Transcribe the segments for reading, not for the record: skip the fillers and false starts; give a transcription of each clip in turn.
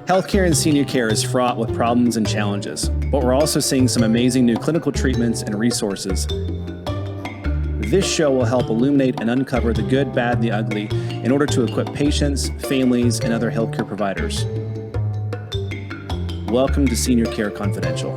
Healthcare in senior care is fraught with problems and challenges, but we're also seeing some amazing new clinical treatments and resources. This show will help illuminate and uncover the good, bad, the ugly in order to equip patients, families, and other healthcare providers. Welcome to Senior Care Confidential.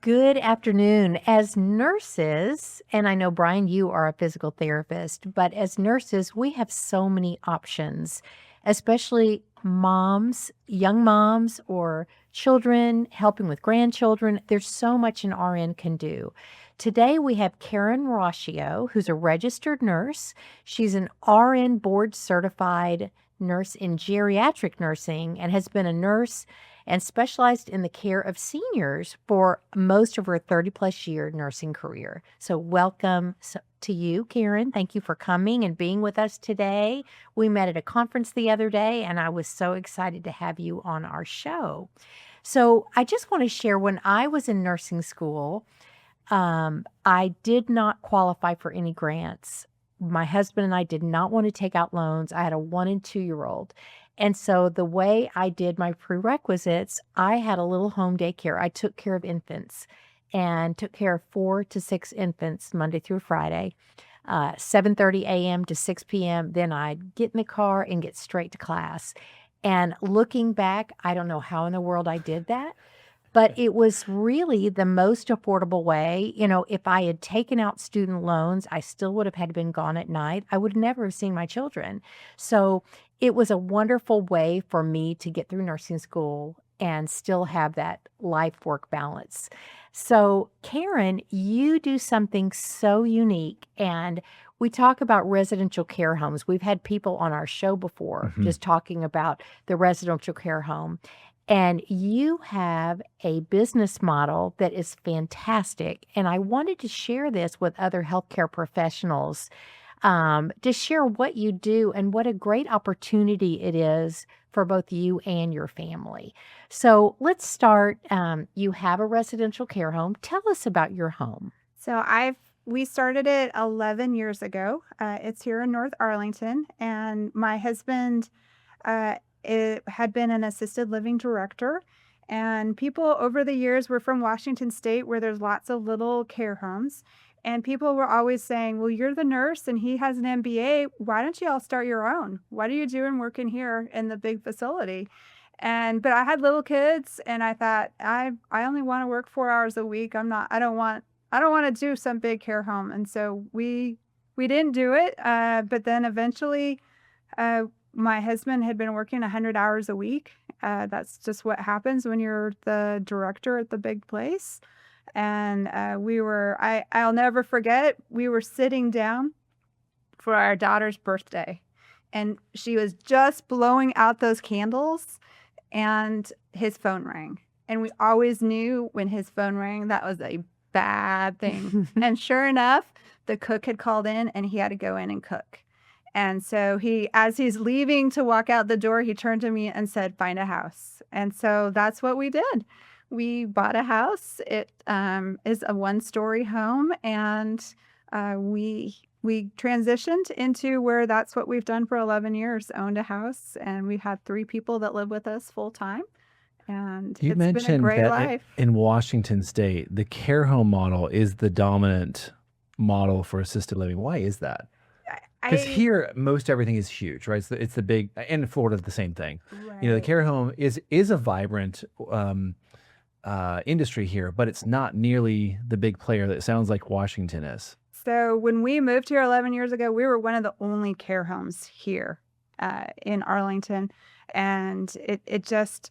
Good afternoon. As nurses, and I know, Brian, you are a physical therapist, but as nurses, we have so many options, especially moms, young moms, or children helping with grandchildren. There's so much an RN can do. Today, we have Karen Raschio, who's a registered nurse. She's an RN board certified nurse in geriatric nursing and has been a nurse and specialized in the care of seniors for most of her 30-plus year nursing career. So welcome to you, Karen. Thank you for coming and being with us today. We met at a conference the other day, and I was so excited to have you on our show. So I just want to share, when I was in nursing school, I did not qualify for any grants. My husband and I did not want to take out loans. I had a 1 and 2-year-old. And so the way I did my prerequisites, I had a little home daycare. I took care of infants and took care of 4 to 6 infants Monday through Friday, 7:30 a.m. to 6 p.m. Then I'd get in the car and get straight to class. And looking back, I don't know how in the world I did that, but it was really the most affordable way. You know, if I had taken out student loans, I still would have had been gone at night. I would never have seen my children. So it was a wonderful way for me to get through nursing school and still have that life-work balance. So Karen, you do something so unique, and we talk about residential care homes. We've had people on our show before just talking about the residential care home. And you have a business model that is fantastic. And I wanted to share this with other healthcare professionals, to share what you do and what a great opportunity it is for both you and your family. So let's start. You have a residential care home. Tell us about your home. So we started it 11 years ago. It's here in North Arlington, and my husband had been an assisted living director, and people over the years were from Washington State, where there's lots of little care homes, and people were always saying, well, you're the nurse and he has an MBA. Why don't you all start your own? What are you doing working here in the big facility? But I had little kids, and I thought, I only want to work 4 hours a week. I don't want to do some big care home. And so we didn't do it. But then eventually, my husband had been working 100 hours a week. That's just what happens when you're the director at the big place. And I'll never forget, we were sitting down for our daughter's birthday, and she was just blowing out those candles, and his phone rang. And we always knew when his phone rang, that was a bad thing. And sure enough, the cook had called in, and he had to go in and cook. And so as he's leaving to walk out the door, he turned to me and said, find a house. And so that's what we did. We bought a house. It is a 1-story home, and we transitioned into where that's what we've done for 11 years, owned a house, and we had 3 people that live with us full time. And you it's mentioned been a great that life. In Washington State, the care home model is the dominant model for assisted living. Why is that? Because here, most everything is huge, right? It's the big, and in Florida, the same thing. Right. You know, the care home is a vibrant industry here, but it's not nearly the big player that it sounds like Washington is. So when we moved here 11 years ago, we were one of the only care homes here in Arlington. And it just,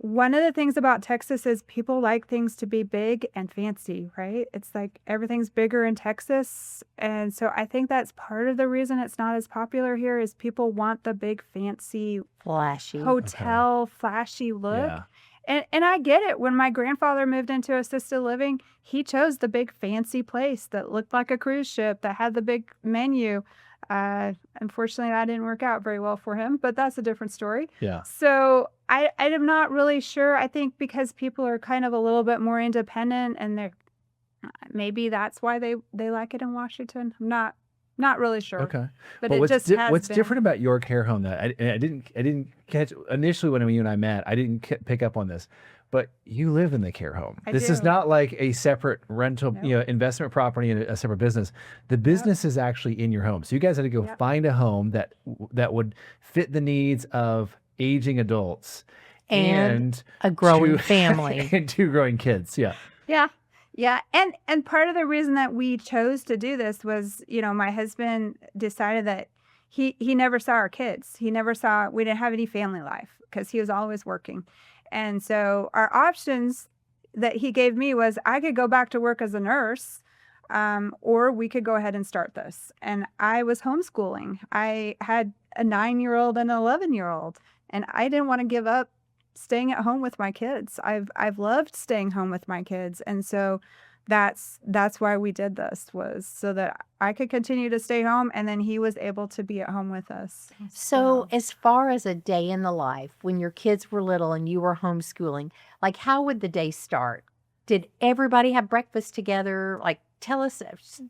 one of the things about Texas is people like things to be big and fancy, right? It's like everything's bigger in Texas. And so I think that's part of the reason it's not as popular here is people want the big, fancy, Flashy. hotel, flashy look. Yeah. And I get it. When my grandfather moved into assisted living, he chose the big fancy place that looked like a cruise ship, that had the big menu. Unfortunately, that didn't work out very well for him, but that's a different story. Yeah. So I am not really sure. I think because people are kind of a little bit more independent, and they're maybe that's why they like it in Washington. I'm Not really sure. Okay. But But it what's just has what's been. different about your care home that I didn't catch initially when you and I met. I didn't pick up on this, but you live in the care home. I This is do. not like a separate rental, Nope. investment property and a separate business. The Yep. business is actually in your home. So you guys had to go Yep. find a home that would fit the needs of aging adults And and a growing two family. and two growing kids. Yeah. Yeah. Yeah. And part of the reason that we chose to do this was, my husband decided that he never saw our kids. We didn't have any family life because he was always working. And so our options that he gave me was I could go back to work as a nurse, or we could go ahead and start this. And I was homeschooling. I had a 9-year-old and an 11-year-old, and I didn't want to give up staying at home with my kids. I've loved staying home with my kids. And so that's why we did this, was so that I could continue to stay home and then he was able to be at home with us. So, as far as a day in the life, when your kids were little and you were homeschooling, like how would the day start? Did everybody have breakfast together? Like, tell us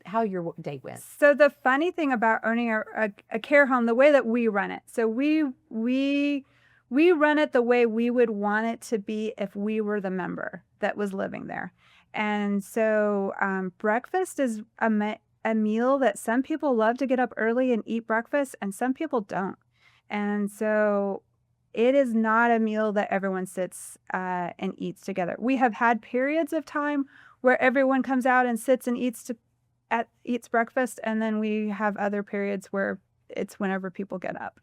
how your day went. So the funny thing about owning a care home, the way that we run it, so we run it the way we would want it to be if we were the member that was living there. And so breakfast is a meal that some people love to get up early and eat breakfast, and some people don't. And so it is not a meal that everyone sits and eats together. We have had periods of time where everyone comes out and sits and eats breakfast, and then we have other periods where it's whenever people get up.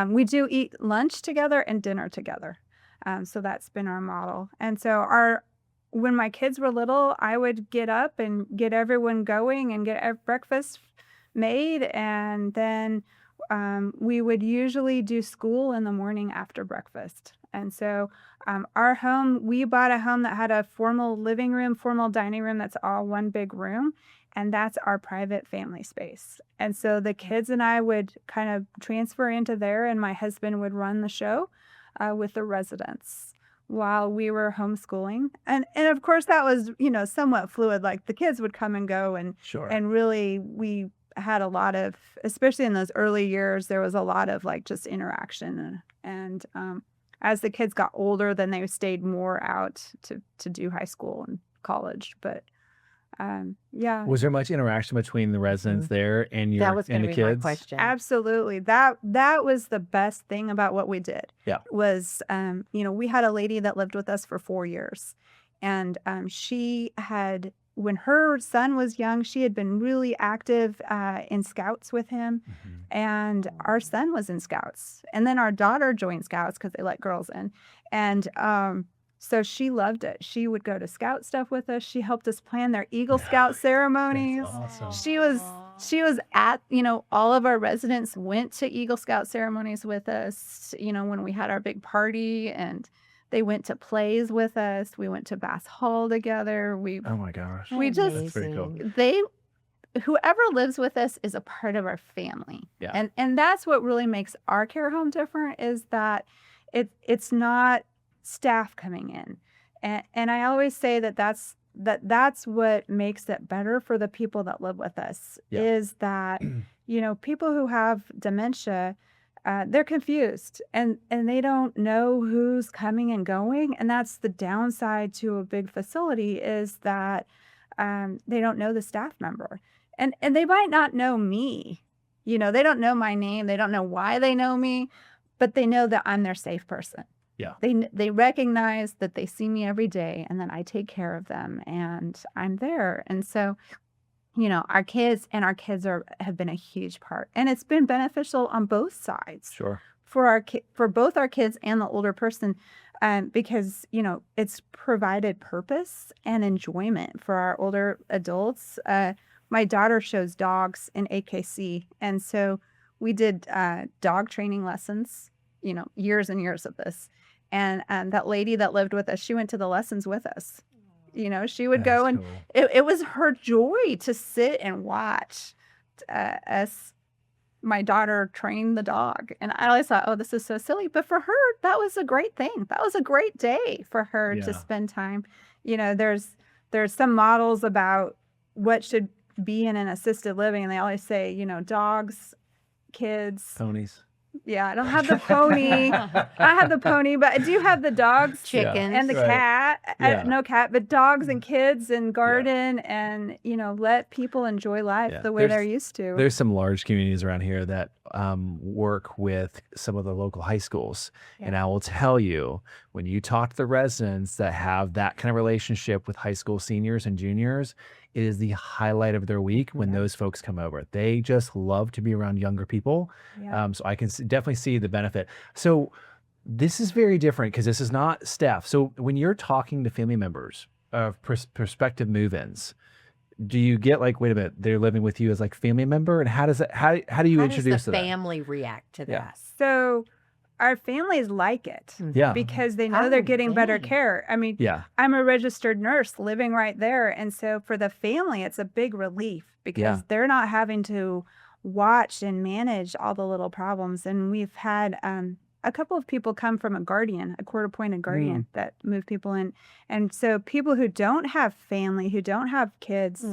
We do eat lunch together and dinner together. So that's been our model. And so when my kids were little, I would get up and get everyone going and get breakfast made. And then we would usually do school in the morning after breakfast. And so our home, we bought a home that had a formal living room, formal dining room that's all one big room. And that's our private family space. And so the kids and I would kind of transfer into there, and my husband would run the show with the residents while we were homeschooling. And of course, that was, somewhat fluid. Like the kids would come and go. And, Sure. and really, we had a lot of, especially in those early years, there was a lot of like just interaction. And as the kids got older, then they stayed more out to do high school and college. But yeah. Was there much interaction between the residents there and That was going and to the be my kids? question. Absolutely. That was the best thing about what we did. Yeah. Was, we had a lady that lived with us for 4 years. And she had, when her son was young, she had been really active in Scouts with him. Mhm. And our son was in Scouts. And then our daughter joined Scouts because they let girls in. And so she loved it. She would go to Scout stuff with us. She helped us plan their Eagle Scout ceremonies. That's awesome. She was at, all of our residents went to Eagle Scout ceremonies with us, when we had our big party, and they went to plays with us. We went to Bass Hall together. Oh my gosh. We just- That's pretty cool. Whoever lives with us is a part of our family. Yeah. And that's what really makes our care home different, is that it's not staff coming in. And I always say that's what makes it better for the people that live with us. Yeah. Is that, people who have dementia, they're confused and they don't know who's coming and going. And that's the downside to a big facility, is that they don't know the staff member. And they might not know me. They don't know my name. They don't know why they know me, but they know that I'm their safe person. Yeah. They recognize that they see me every day, and that I take care of them, and I'm there. And so, our kids have been a huge part, and it's been beneficial on both sides. Sure. For both our kids and the older person, because it's provided purpose and enjoyment for our older adults. My daughter shows dogs in AKC, and so we did dog training lessons. Years and years of this. And that lady that lived with us, she went to the lessons with us. She would go, and cool. it was her joy to sit and watch my daughter train the dog. And I always thought, oh, this is so silly. But for her, that was a great thing. That was a great day for her to Yeah. spend time. There's some models about what should being in assisted living, and they always say, dogs, kids. Ponies. Yeah, I don't have the pony. I have the pony, but I do have the dogs, Chickens. and the Right. cat. Yeah. No cat, but dogs and kids and garden, and let people enjoy life Yeah. the way they're used to. There's some large communities around here that work with some of the local high schools. And I will tell you, when you talk to the residents that have that kind of relationship with high school seniors and juniors, it is the highlight of their week when those folks come over. They just love to be around younger people. Yeah. So I can definitely see the benefit. So this is very different because this is not staff. So when you're talking to family members of prospective move-ins, do you get like, wait a minute, they're living with you as like family member? And how does that, how do you How introduce does to the that? family react to Yeah. that? So our families like it Yeah. because they know they're getting better dang. care. I mean, Yeah. I'm a registered nurse living right there. And so for the family, it's a big relief because they're not having to watch and manage all the little problems. And we've had a couple of people come from a court-appointed guardian that move people in. And so people who don't have family, who don't have kids,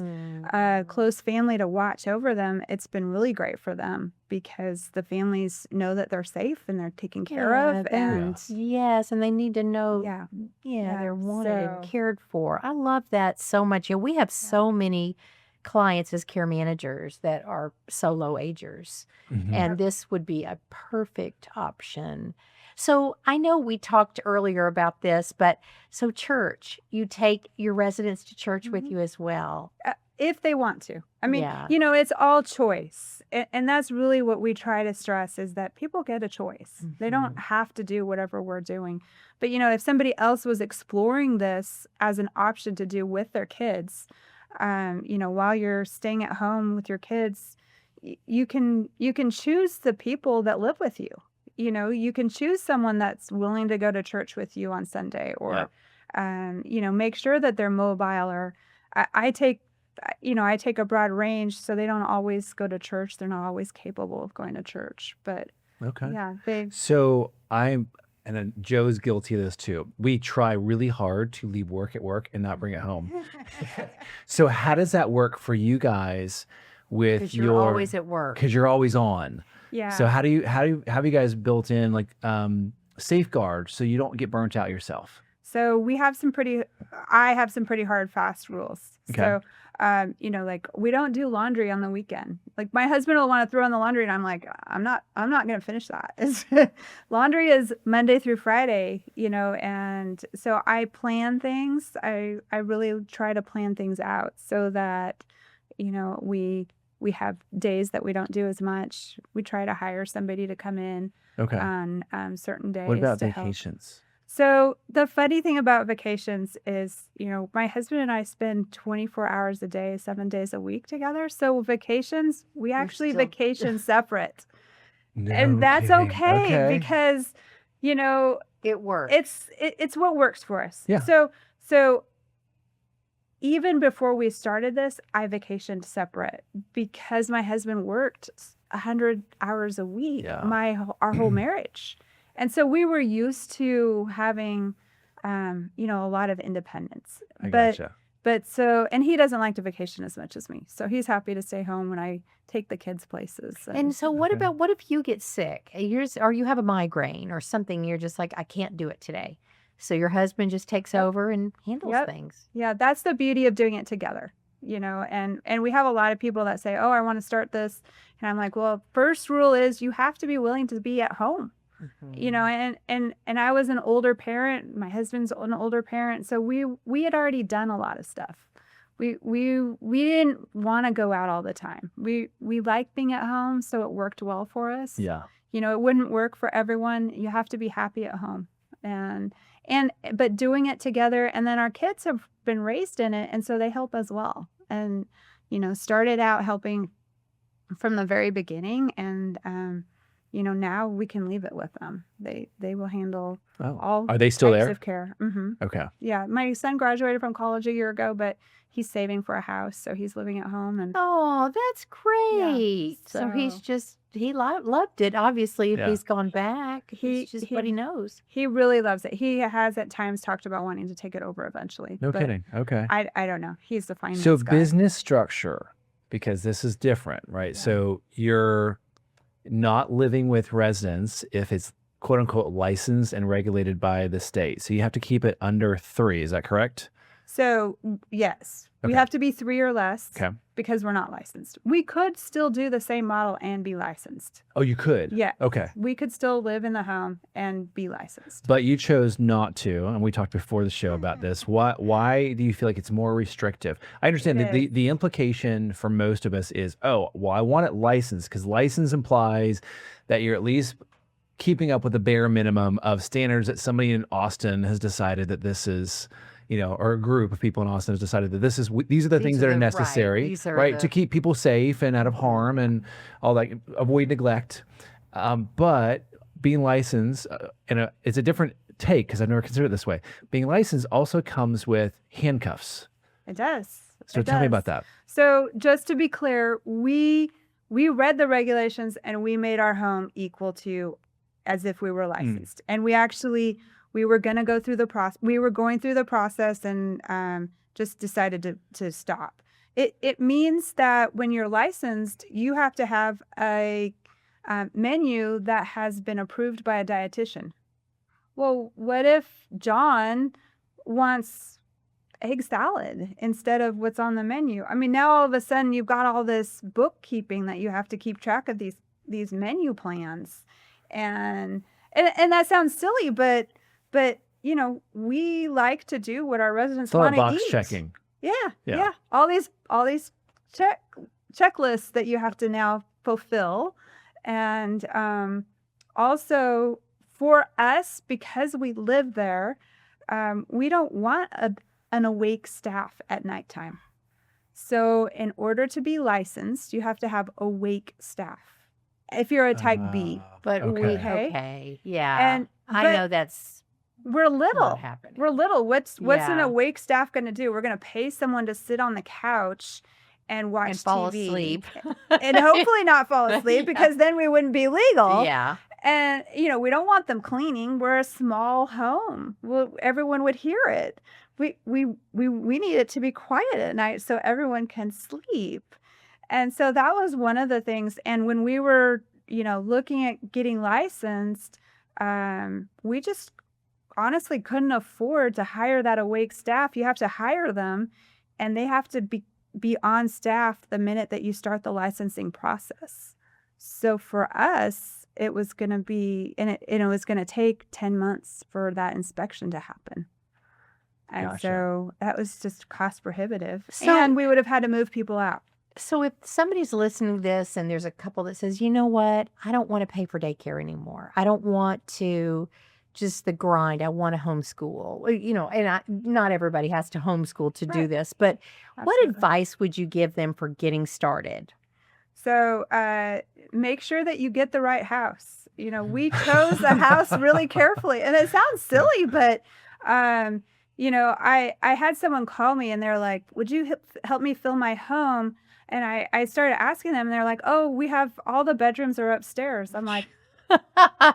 close family to watch over them, it's been really great for them because the families know that they're safe and they're taken care of. And yes, and they need to know, Yeah, they're wanted and so- cared for. I love that so much. We have so many clients as care managers that are solo agers, and this would be a perfect option. So I know we talked earlier about this, but so church, you take your residents to church with you as well. if they want to. I mean, Yeah. it's all choice. And that's really what we try to stress is that people get a choice. They don't have to do whatever we're doing. But, if somebody else was exploring this as an option to do with their kids, while you're staying at home with your kids, you can choose the people that live with you. You can choose someone that's willing to go to church with you on Sunday or, make sure that they're mobile or I take a broad range so they don't always go to church. They're not always capable of going to church, but So and then Joe's guilty of this too. We try really hard to leave work at work and not bring it home. So how does that work for you guys with Because you're always at work. Because you're always on. yeah. So how have you guys built in like safeguards so you don't get burnt out yourself? So I have some pretty hard, fast rules. Okay. So, like we don't do laundry on the weekend. Like my husband will want to throw in the laundry and I'm like, I'm not going to finish that. Laundry is Monday through Friday, and so I plan things. I really try to plan things out so that, we have days that we don't do as much. We try to hire somebody to come in on certain days. What about to help. vacations? So the funny thing about vacations is, my husband and I spend 24 hours a day, 7 days a week together. So vacations, we actually still- vacation separate. No And that's kidding. okay because, It works. it's what works for us. Yeah. So even before we started this, I vacationed separate because my husband worked 100 hours a week, Yeah. our whole marriage. And so we were used to having, a lot of independence. I gotcha. And he doesn't like to vacation as much as me. So he's happy to stay home when I take the kids places. And so what if you get sick? Or you have a migraine or something, you're just like, I can't do it today. So your husband just takes over and handles things. Yeah, that's the beauty of doing it together, and we have a lot of people that say, oh, I want to start this. And I'm like, well, first rule is you have to be willing to be at home. And I was an older parent. My husband's an older parent, so we had already done a lot of stuff. We didn't want to go out all the time. We liked being at home, so it worked well for us. Yeah. It wouldn't work for everyone. You have to be happy at home, but doing it together. And then our kids have been raised in it, and so they help as well. And started out helping from the very beginning, and now we can leave it with them. They will handle all Are they still types there? of care. Mm-hmm. Okay. Yeah, my son graduated from college a year ago, but he's saving for a house, so he's living at home. And Oh, that's great. So he's just, he loved it, obviously, if he's gone back. It's just what he knows. he really loves it. He has at times talked about wanting to take it over eventually. No but kidding. Okay. I don't know. He's the finance So guy. business structure. because this is different, right? So you're not living with residents if it's quote unquote licensed and regulated by the state. So you have to keep it under 3. Is that correct? So yes, we Okay. have to be 3 or less Okay. because we're not licensed. We could still do the same model and be licensed. Oh, you could? Yeah. Okay. We could still live in the home and be licensed. But you chose not to, and we talked before the show about this. Why do you feel like it's more restrictive? I understand that the implication for most of us is, oh, well, I want it licensed because license implies that you're at least keeping up with the bare minimum of standards that somebody in Austin has decided that this is, or a group of people in Austin has decided that these are the things that are necessary, right? To keep people safe and out of harm and all that, avoid neglect. But being licensed, it's a different take because I've never considered it this way. Being licensed also comes with handcuffs. It does. So tell me about that. So just to be clear, we read the regulations and we made our home equal to as if we were licensed. And we were going to go through the process. We were going through the process and just decided to stop. It means that when you're licensed, you have to have a menu that has been approved by a dietitian. Well, what if John wants egg salad instead of what's on the menu? I mean, now all of a sudden you've got all this bookkeeping that you have to keep track of these menu plans. And that sounds silly, but we like to do what our residents want to eat. Box checking. Yeah. All these checklists that you have to now fulfill. And also for us, because we live there, we don't want an awake staff at nighttime. So in order to be licensed, you have to have awake staff. If you're a type B. But okay. Yeah. And I know that's we're little. not happening. We're little. What's an awake staff going to do? We're going to pay someone to sit on the couch and watch and fall TV. asleep. And hopefully not fall asleep because then we wouldn't be legal. Yeah. And, we don't want them cleaning. We're a small home. Well, everyone would hear it. We need it to be quiet at night so everyone can sleep. And so that was one of the things. And when we were, looking at getting licensed, we just honestly couldn't afford to hire that awake staff. You have to hire them and they have to be on staff the minute that you start the licensing process. So for us, it was going to be, and it was going to take 10 months for that inspection to happen. And so that was just cost prohibitive. And we would have had to move people out. So if somebody's listening to this and there's a couple that says, you know what, I don't want to pay for daycare anymore. I don't want to just the grind. I want to homeschool, and not everybody has to homeschool to do this, but what advice would you give them for getting started? So make sure that you get the right house. We chose a house really carefully and it sounds silly, but I had someone call me and they're like, would you help me fill my home? And I started asking them and they're like, oh, we have all the bedrooms are upstairs. I'm like, I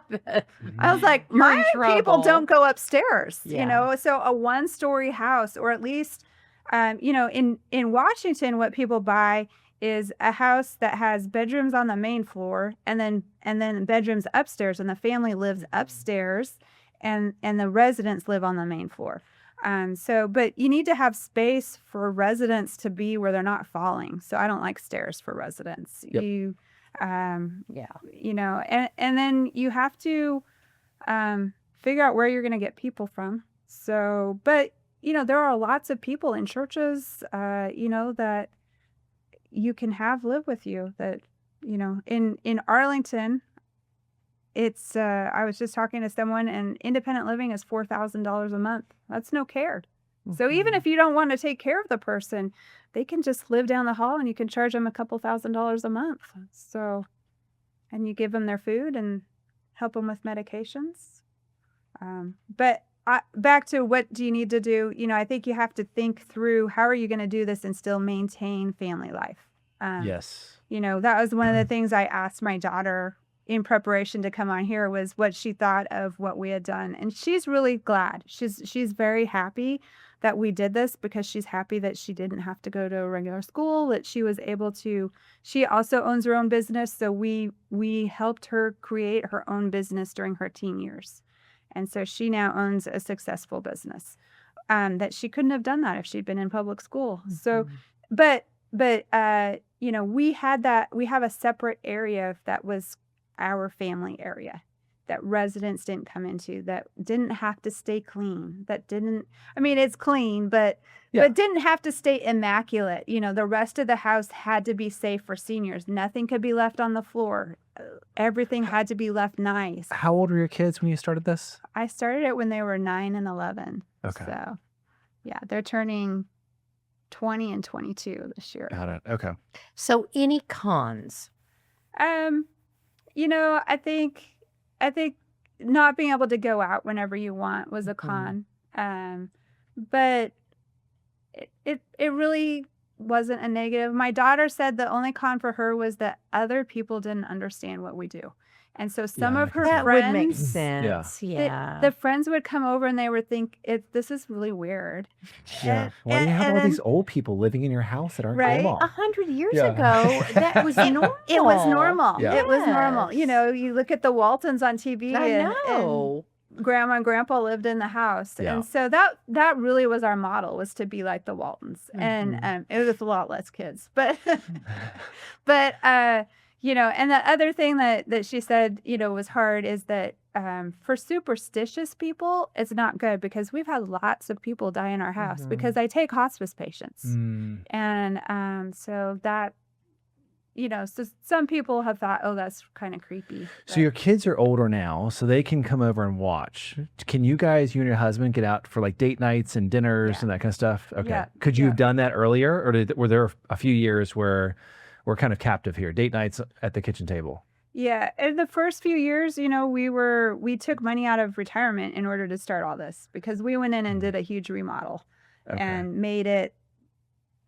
was like, my people don't go upstairs, so a 1-story house, or at least, in Washington, what people buy is a house that has bedrooms on the main floor and then bedrooms upstairs, and the family lives upstairs and the residents live on the main floor. But you need to have space for residents to be where they're not falling. So I don't like stairs for residents. Yep. And then you have to figure out where you're going to get people from. So, but, there are lots of people in churches, that you can have live with you that, in Arlington, it's, I was just talking to someone and independent living is $4,000 a month. That's no care. Mm-hmm. So even if you don't want to take care of the person, they can just live down the hall and you can charge them a couple $1,000s a month. So, and you give them their food and help them with medications. But back to what do you need to do? I think you have to think through how are you going to do this and still maintain family life? Yes. That was one of the things I asked my daughter in preparation to come on here was what she thought of what we had done. And she's really glad. She's very happy that we did this because she's happy that she didn't have to go to a regular school, that she was able to. She also owns her own business, so we helped her create her own business during her teen years. And so she now owns a successful business that she couldn't have done that if she'd been in public school. So, but we have a separate area that was our family area that residents didn't come into, that didn't have to stay clean, it's clean, but didn't have to stay immaculate. The rest of the house had to be safe for seniors. Nothing could be left on the floor. Everything had to be left nice. How old were your kids when you started this? I started it when they were 9 and 11. Okay. So, yeah, they're turning 20 and 22 this year. Got it. Okay. So any cons? I think not being able to go out whenever you want was a con. But it really wasn't a negative. My daughter said the only con for her was that other people didn't understand what we do. And so some of her that friends would make sense. Yeah. the friends would come over and they would think this is really weird. Yeah. Why do you have all these old people living in your house that aren't Right. grandma? 100 years ago, that was normal. It was normal. Yeah. It was normal. Yes. You look at the Waltons on TV I and know. Grandma and Grandpa lived in the house. Yeah. And so that really was our model, was to be like the Waltons. And it was a lot less kids. But and the other thing that she said, was hard is that for superstitious people, it's not good, because we've had lots of people die in our house because I take hospice patients. And so that, so some people have thought, oh, that's kind of creepy. So your kids are older now, so they can come over and watch. Can you guys, you and your husband, get out for like date nights and dinners and that kind of stuff? Okay. Yeah. Could you have done that earlier, or were there a few years where we're kind of captive here? Date nights at the kitchen table. Yeah, in the first few years, we took money out of retirement in order to start all this, because we went in and did a huge remodel and made it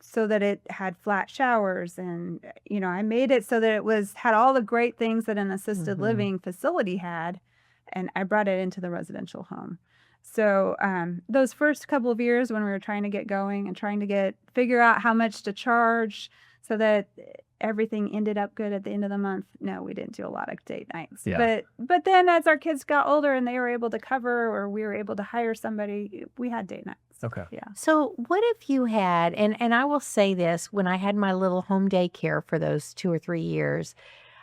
so that it had flat showers, and I made it so that it had all the great things that an assisted living facility had, and I brought it into the residential home. So those first couple of years when we were trying to get going and trying to figure out how much to charge so that everything ended up good at the end of the month, no, we didn't do a lot of date nights. Yeah. But then as our kids got older and they were able to cover, or we were able to hire somebody, we had date nights. Okay. Yeah. So what if you had, and I will say this, when I had my little home daycare for those 2 or 3 years,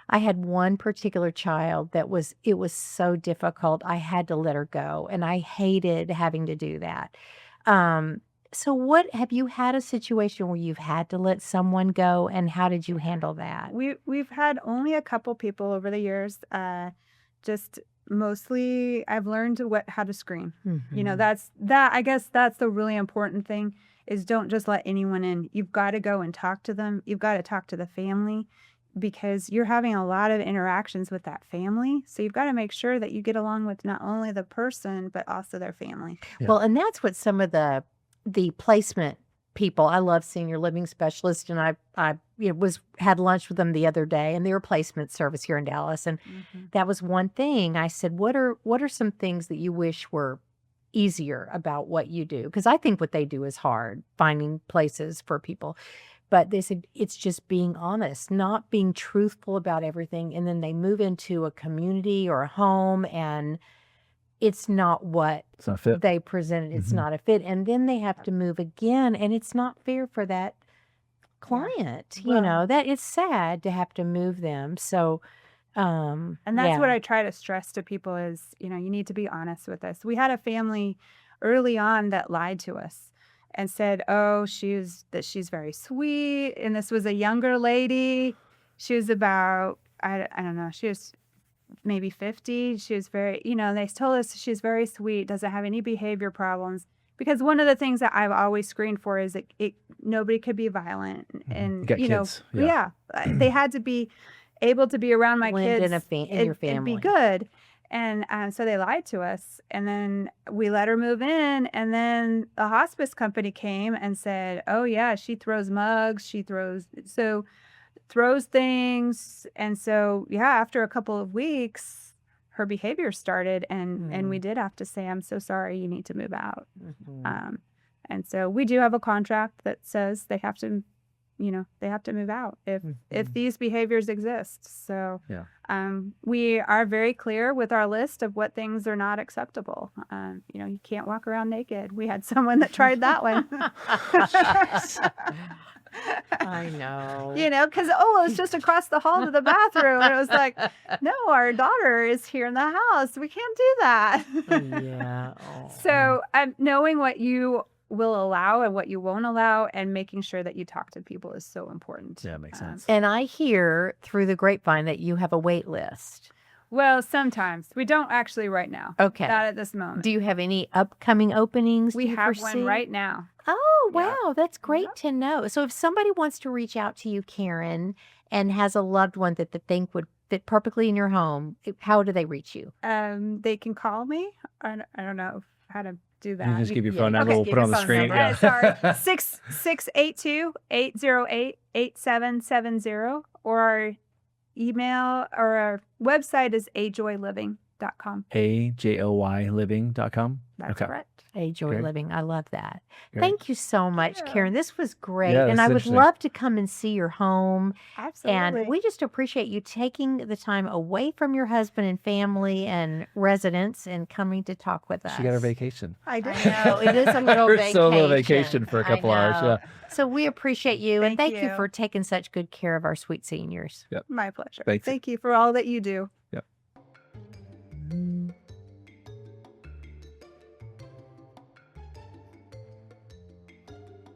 I had one particular child it was so difficult. I had to let her go, and I hated having to do that. So have you had a situation where you've had to let someone go, and how did you handle that? We've had only a couple people over the years. Just mostly, I've learned how to scream. I guess that's the really important thing, is don't just let anyone in. You've got to go and talk to them. You've got to talk to the family, because you're having a lot of interactions with that family. So you've got to make sure that you get along with not only the person, but also their family. Yeah. Well, and that's what some of the placement people, I love senior living specialists, and I had lunch with them the other day, and they were placement service here in Dallas, and that was one thing. I said, what are some things that you wish were easier about what you do? Because I think what they do is hard, finding places for people. But they said it's just being honest, not being truthful about everything, and then they move into a community or a home, and it's not what they presented. It's not a fit. And then they have to move again, and it's not fair for that client. That it's sad to have to move them. So, and that's what I try to stress to people is, you need to be honest with us. We had a family early on that lied to us and said, oh, she's very sweet. And this was a younger lady. She was about, I don't know, she was maybe 50. She was very, they told us she's very sweet, doesn't have any behavior problems. Because one of the things that I've always screened for is that nobody could be violent. And, kids. They had to be able to be around my kids in your family. And be good. And so they lied to us. And then we let her move in. And then a hospice company came and said, oh, yeah, she throws mugs. She throws things. And so, after a couple of weeks, her behavior started. And we did have to say, I'm so sorry, you need to move out. And so we do have a contract that says they have to, they have to move out if these behaviors exist. So Yeah. we are very clear with our list of what things are not acceptable. You can't walk around naked. We had someone that tried that one. I know. Because, it's just across the hall to the bathroom. And it was like, no, our daughter is here in the house. We can't do that. Yeah. Oh. So knowing what you will allow and what you won't allow and making sure that you talk to people is so important. Yeah, makes sense. And I hear through the grapevine that you have a wait list. Well, sometimes. We don't actually right now. Okay. Not at this moment. Do you have any upcoming openings? We do you have foresee? one right now. Oh, Yeah. wow. That's great Yeah. to know. So if somebody wants to reach out to you, Karen, and has a loved one that they think would fit perfectly in your home, how do they reach you? They can call me. I don't know how to do that. You just give your yeah, phone you number. just We'll give put it on your the phone screen. number. Yeah. Sorry. 682-808-8770, or our email or our website is ajoyliving.com. AJOYliving.com. That's Okay. correct. A Joy Great. Living. I love that. Great. Thank you so much, Yeah. Karen. This was great. Yeah, and this I is would interesting. love to come and see your home. Absolutely. And we just appreciate you taking the time away from your husband and family and residents and coming to talk with us. She got her vacation. I did. I know. It is a little Her vacation. solo vacation for a I couple hours. know. Yeah. So we appreciate you. And Thank thank you you. for taking such good care of our sweet seniors. My pleasure. Thanks. Thank you for all that you do.